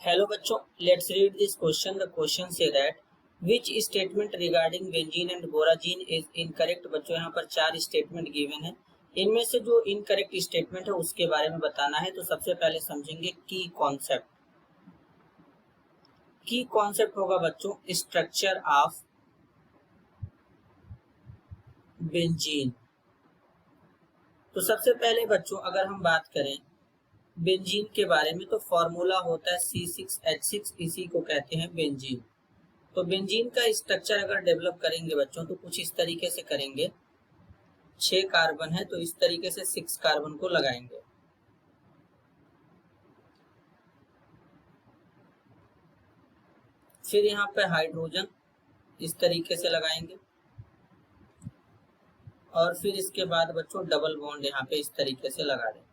Hello बच्चों, let's read this question. The question say that which statement regarding benzene and boragine is incorrect। बच्चों यहाँ पर 4 statement given है, इनमें से जो इनकरेक्ट स्टेटमेंट है उसके बारे में बताना है। तो सबसे पहले समझेंगे की कॉन्सेप्ट। की कॉन्सेप्ट होगा बच्चों स्ट्रक्चर ऑफ बेंजीन। तो सबसे पहले बच्चों अगर हम बात करें बेंजीन के बारे में तो फॉर्मूला होता है C6H6, इसी को कहते हैं बेंजीन। तो बेंजीन का स्ट्रक्चर अगर डेवलप करेंगे बच्चों तो कुछ इस तरीके से करेंगे। 6 कार्बन है तो इस तरीके से 6 कार्बन को लगाएंगे। फिर यहाँ पे हाइड्रोजन इस तरीके से लगाएंगे और फिर इसके बाद बच्चों डबल बॉन्ड यहाँ पे इस तरीके से लगा देंगे।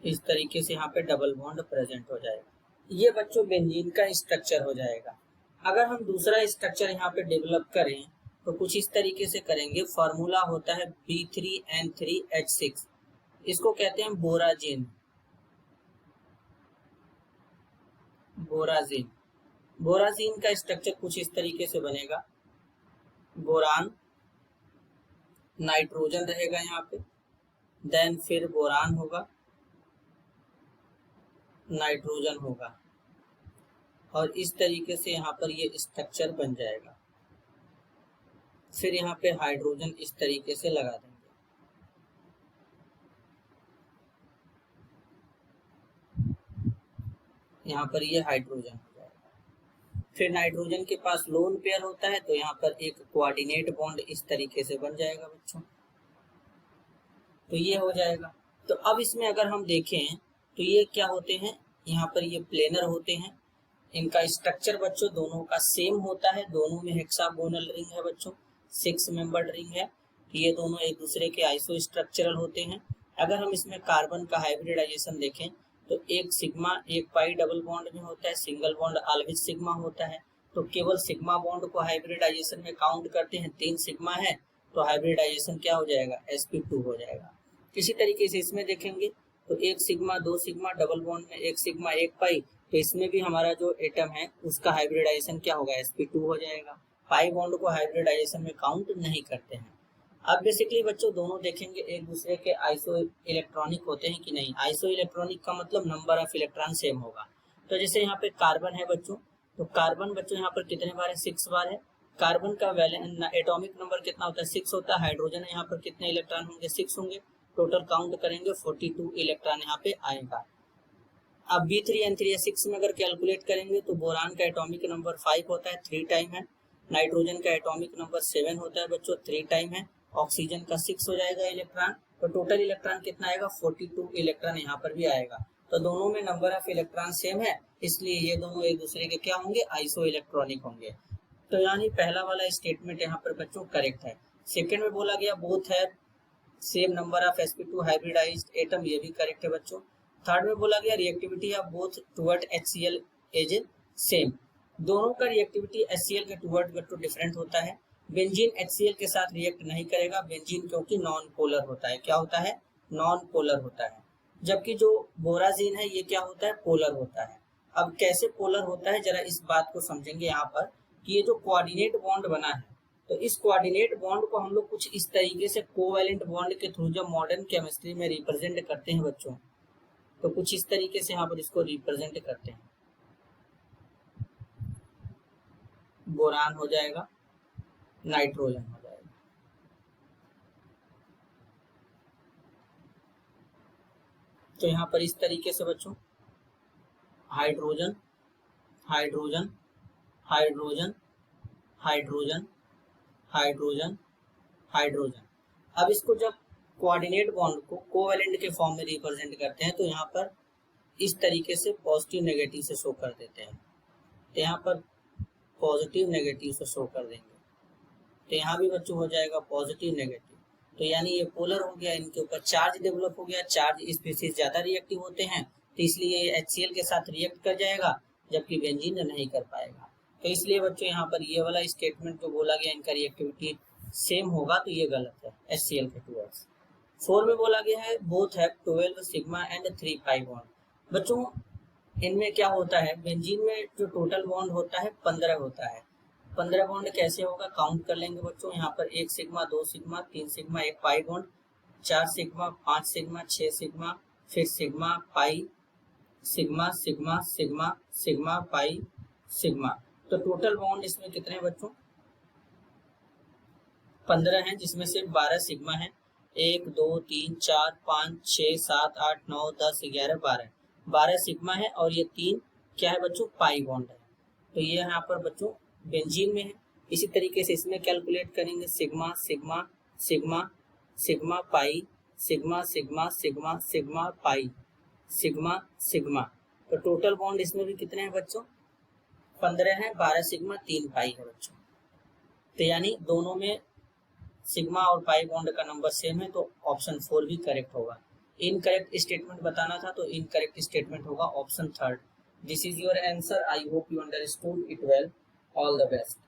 इस तरीके से यहाँ पे डबल बॉन्ड प्रेजेंट हो जाएगा। ये बच्चों बेंजीन का स्ट्रक्चर हो जाएगा। अगर हम दूसरा स्ट्रक्चर यहाँ पे डेवलप करें तो कुछ इस तरीके से करेंगे। फॉर्मूला होता है B3N3H6, इसको कहते हैं बोराजिन। बोराजिन बोराजिन का स्ट्रक्चर कुछ इस तरीके से बनेगा। बोरान, नाइट्रोजन रहेगा यहाँ पे, देन फिर बोरान होगा, नाइट्रोजन होगा और इस तरीके से यहाँ पर ये स्ट्रक्चर बन जाएगा। फिर यहाँ पे हाइड्रोजन इस तरीके से लगा देंगे। यहाँ पर ये हाइड्रोजन हो जाएगा। फिर नाइट्रोजन के पास लोन पेयर होता है तो यहाँ पर एक कोऑर्डिनेट बॉन्ड इस तरीके से बन जाएगा बच्चों। तो ये हो जाएगा। तो अब इसमें अगर हम देखें तो ये क्या होते हैं, यहाँ पर ये प्लेनर होते हैं। इनका स्ट्रक्चर बच्चों दोनों का सेम होता है। दोनों में हेक्सागोनल रिंग है बच्चों, 6 मेंबर्ड रिंग है। ये दोनों एक दूसरे के आइसो स्ट्रक्चरल होते हैं। अगर हम इसमें कार्बन का हाइब्रिडाइजेशन देखें तो एक सिग्मा एक पाई डबल बॉन्ड में होता है, सिंगल बॉन्ड ऑलवेज सिग्मा होता है। तो केवल सिग्मा बॉन्ड को हाइब्रिडाइजेशन में काउंट करते हैं। 3 सिग्मा है तो हाइब्रिडाइजेशन क्या हो जाएगा, sp2 हो जाएगा। इसी तरीके से इसमें देखेंगे तो एक सिग्मा 2 सिग्मा डबल बॉन्ड में एक सिग्मा एक पाई, तो इसमें भी हमारा जो एटम है उसका हाइब्रिडाइजेशन क्या होगा, sp2 हो जाएगा। पाई बॉन्ड को हाइब्रिडाइजेशन में काउंट नहीं करते हैं। अब बेसिकली बच्चों दोनों देखेंगे एक दूसरे के आइसो इलेक्ट्रॉनिक होते हैं कि नहीं। आइसो इलेक्ट्रॉनिक का मतलब नंबर ऑफ इलेक्ट्रॉन सेम होगा। तो जैसे यहाँ पे कार्बन है बच्चों, तो कार्बन बच्चों यहाँ पर कितने बार है, 6 बार है। कार्बन का एटॉमिक नंबर कितना होता है, 6 होता है। हाइड्रोजन है यहाँ पर कितने इलेक्ट्रॉन होंगे, 6 होंगे। टोटल काउंट करेंगे 42 इलेक्ट्रॉन यहाँ पे आएगा। अब B3N3H6 में अगर कैलकुलेट करेंगे तो बोरान का एटॉमिक नंबर 5 होता है, 3 टाइम है। नाइट्रोजन का एटॉमिक नंबर 7 होता है बच्चों, 3 टाइम है। ऑक्सीजन का 6 हो जाएगा इलेक्ट्रॉन। तो टोटल इलेक्ट्रॉन कितना आएगा, 42 इलेक्ट्रॉन यहाँ पर भी आएगा। तो दोनों में नंबर ऑफ इलेक्ट्रॉन सेम है, इसलिए ये दोनों एक दूसरे के क्या होंगे, आइसो इलेक्ट्रॉनिक होंगे। तो यानी पहला वाला स्टेटमेंट यहाँ पर बच्चों करेक्ट है। सेकेंड में बोला गया बोथ है same number of sp2 hybridised atom, ये भी करेक्ट है बच्चों। थर्ड में बोला गया reactivity of both toward HCl is same. दोनों का रिएक्टिविटी HCl के टुवर्ड बच्चों डिफरेंट होता है। बेंजीन HCl के साथ रिएक्ट नहीं करेगा, बेंजीन क्योंकि नॉन पोलर होता है। क्या होता है, नॉन पोलर होता है। जबकि जो बोराजीन है ये क्या होता है, पोलर होता है। अब कैसे पोलर होता है जरा इस बात को समझेंगे यहाँ पर कि ये जो कोऑर्डिनेट बॉन्ड बना है तो इस कोऑर्डिनेट बॉन्ड को हम लोग कुछ इस तरीके से कोवैलेंट बॉन्ड के थ्रू जब मॉडर्न केमिस्ट्री में रिप्रेजेंट करते हैं बच्चों, तो कुछ इस तरीके से यहाँ पर इसको रिप्रेजेंट करते हैं। बोरान हो जाएगा, नाइट्रोजन हो जाएगा। तो यहाँ पर इस तरीके से बच्चों hydrogen hydrogen hydrogen hydrogen hydrogen hydrogen. अब इसको जब कोऑर्डिनेट बॉन्ड को कोवैलेंट के फॉर्म में रिप्रेजेंट करते हैं तो यहाँ पर इस तरीके से पॉजिटिव नेगेटिव से शो कर देते हैं। तो यहाँ पर पॉजिटिव नेगेटिव से शो कर देंगे, तो यहाँ भी बच्चों हो जाएगा पॉजिटिव नेगेटिव। तो यानी ये पोलर हो गया, इनके ऊपर चार्ज डेवलप हो गया। चार्ज स्पीसीज ज्यादा रिएक्टिव होते हैं तो इसलिए ये HCl के साथ रिएक्ट कर जाएगा, जबकि बेंजीन नहीं कर पाएगा। तो इसलिए बच्चों यहाँ पर ये वाला स्टेटमेंट जो बोला गया इनका रिएक्टिविटी सेम होगा, तो ये गलत है HCl के टुवर्ड्स। 4 में बोला गया है both have 12 sigma and 3 pi bond. बच्चों इनमें क्या होता है, बेंजीन में जो टोटल बॉन्ड होता है 15 होता है। 15 बॉन्ड कैसे होगा, काउंट कर लेंगे बच्चों। यहाँ पर 1 सिग्मा, 2 सिग्मा, 3 सिग्मा, एक pi bond, 4 sigma, 5 sigma, 6 sigma, फिर सिग्मा, पाई, सिग्मा, सिग्मा, सिग्मा, सिग्मा, पाई, सिग्मा। तो टोटल बॉन्ड इसमें कितने हैं बच्चों, 15 हैं, जिसमें से 12 सिग्मा है। 1 2 3 4 5 6 7 8 9 10 11 12, 12 सिग्मा है और ये 3 क्या है बच्चों, पाई बॉन्ड है। तो ये यहाँ पर बच्चों बेंजीन में है। इसी तरीके से इसमें कैलकुलेट करेंगे, sigma sigma sigma sigma pi, sigma sigma sigma sigma pi, sigma sigma. तो टोटल बॉन्ड इसमें भी कितने हैं बच्चों, 15 है, 12 सिग्मा 3 पाई है बच्चों। तो यानी दोनों में सिग्मा और पाई बॉन्ड का नंबर सेम है, तो ऑप्शन 4 भी करेक्ट होगा। इनकरेक्ट स्टेटमेंट बताना था, तो इनकरेक्ट स्टेटमेंट होगा option 3rd। This is your answer. I hope you understood it well. All the best.